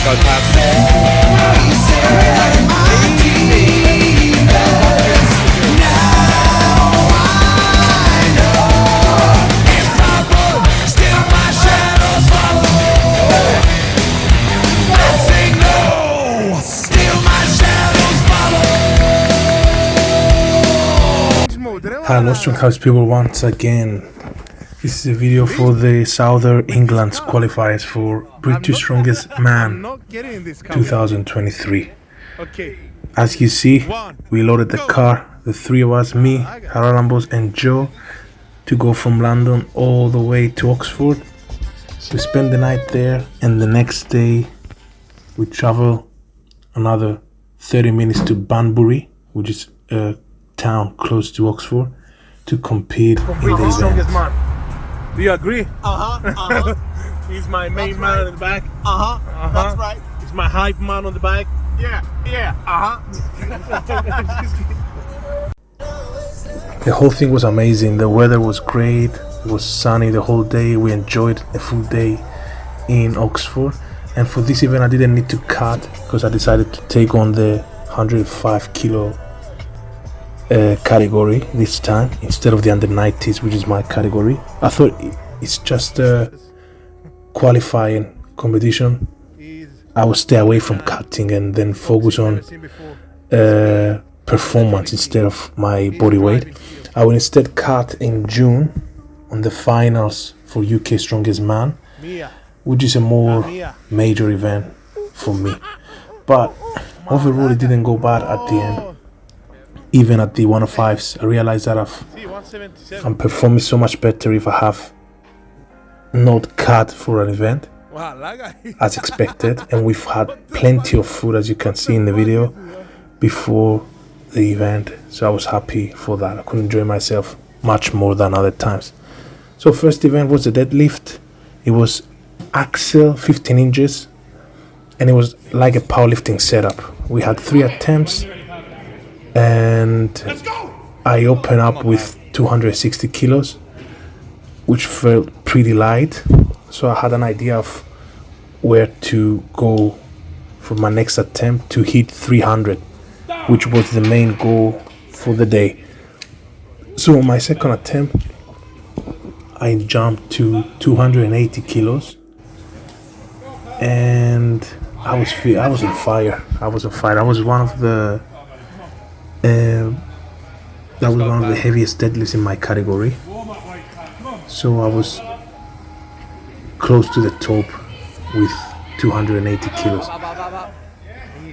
Go Pab. Hello Strong House people, once again. This is a video for the Southern England qualifiers for British Strongest Man 2023. As you see, we loaded the car, the three of us, me, Haralambos and Joe, to go from London all the way to Oxford. We spend the night there, and the next day we travel another 30 minutes to Banbury, which is a town close to Oxford, to compete in the event. Strongest man. Do you agree? He's my main man in the back. That's right. He's my hype man on the back. The whole thing was amazing. The weather was great. It was sunny the whole day. We enjoyed a full day in Oxford. And for this event I didn't need to cut because I decided to take on the 105 kilo category this time instead of the under 90s, which is my category. I thought it's just a qualifying competition. I will stay away from cutting and then focus on performance instead of my body weight. I will instead cut in June on the finals for UK Strongest Man, which is a more major event for me. But overall it didn't go bad at the end. Even at the 105s, I realized that I'm performing so much better if I have not cut for an event as expected. And we've had plenty of food, as you can see in the video, before the event, so I was happy for that. I could enjoy myself much more than other times. So first event was the deadlift. It was axle 15 inches and it was like a powerlifting setup. We had 3 attempts and I opened up with 260 kilos, which felt pretty light. So I had an idea of where to go for my next attempt to hit 300, which was the main goal for the day. So on my second attempt, I jumped to 280 kilos and I was on fire. I was one of the heaviest deadlifts in my category. So I was close to the top with 280 kilos.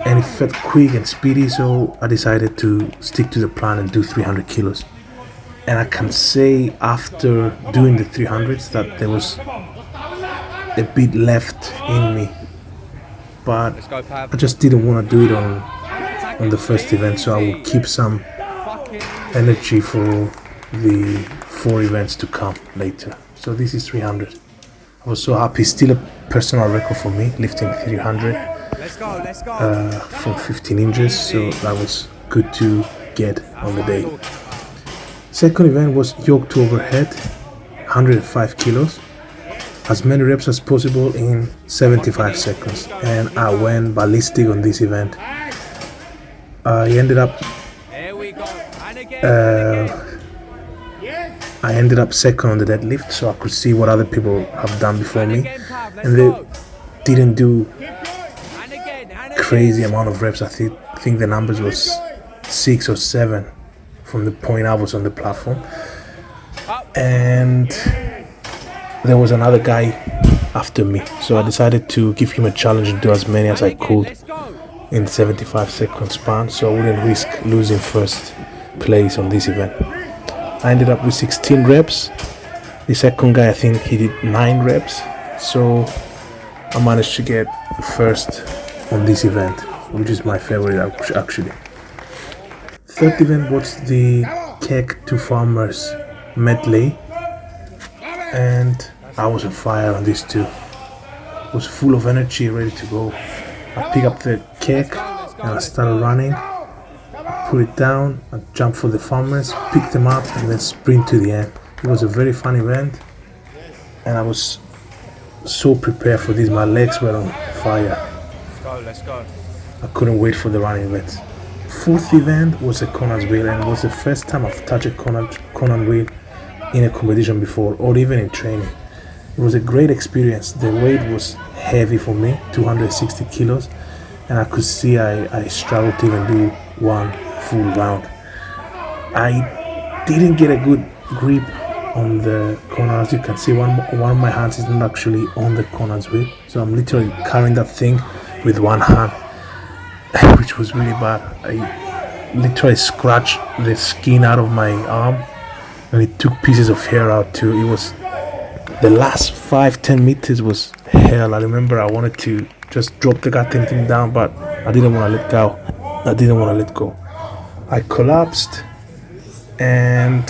And it felt quick and speedy, so I decided to stick to the plan and do 300 kilos. And I can say after doing the 300s that there was a bit left in me, but I just didn't want to do it on the first event, so I will keep some energy for the 4 events to come later. So this is 300. I was so happy. Still a personal record for me, lifting 300 from 15 inches, so that was good to get on the day. Second event was yoke to overhead, 105 kilos, as many reps as possible in 75 seconds, and I went ballistic on this event. I ended up second on the deadlift, so I could see what other people have done before me, and they didn't do crazy amount of reps. I think the numbers was 6 or 7 from the point I was on the platform, and there was another guy after me, so I decided to give him a challenge and do as many as I could in 75 second span, so I wouldn't risk losing first place on this event. I ended up with 16 reps. The second guy, I think he did 9 reps, so I managed to get first on this event, which is my favorite actually. Third event was the Keg to Farmers medley, and I was on fire on this too. I was full of energy, ready to go. I picked up the keg and I started running. I put it down, I jumped for the farmers, picked them up and then sprint to the end. It was a very fun event and I was so prepared for this. My legs were on fire. let's go. I couldn't wait for the running events. Fourth event was a Conan's wheel, and it was the first time I've touched a Conan wheel in a competition before, or even in training. It was a great experience. The weight was heavy for me, 260 kilos, and I could see I struggled to even do one full round. I didn't get a good grip on the Conan. As you can see, one of my hands is not actually on the Conan's wheel, so I'm literally carrying that thing with one hand, which was really bad. I literally scratched the skin out of my arm, and it took pieces of hair out too. It was the last 5-10 meters was hell. I remember I wanted to just drop the goddamn thing down, but I didn't want to let go. I collapsed and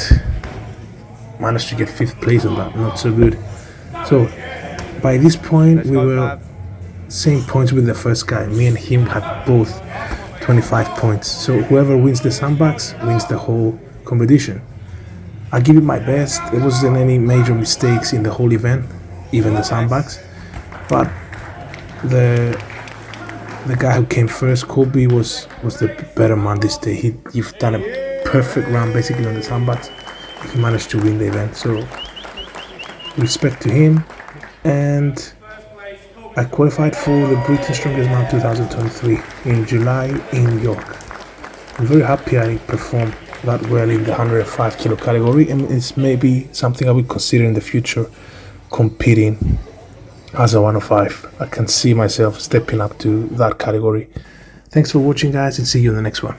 managed to get 5th place on that. Not so good. So by this point we were same points with the first guy. Me and him had both 25 points. So whoever wins the sandbags wins the whole competition. I give it my best. There wasn't any major mistakes in the whole event, even the sandbags. But the guy who came first, Kobe, was the better man this day. He've done a perfect run basically on the sandbags. He managed to win the event. So respect to him. And I qualified for the Britain's Strongest Man 2023 in July in New York. I'm very happy I performed that well in the 105 kilo category, and it's maybe something I will consider in the future competing as a 105. I can see myself stepping up to that category. Thanks for watching, guys, and see you in the next one.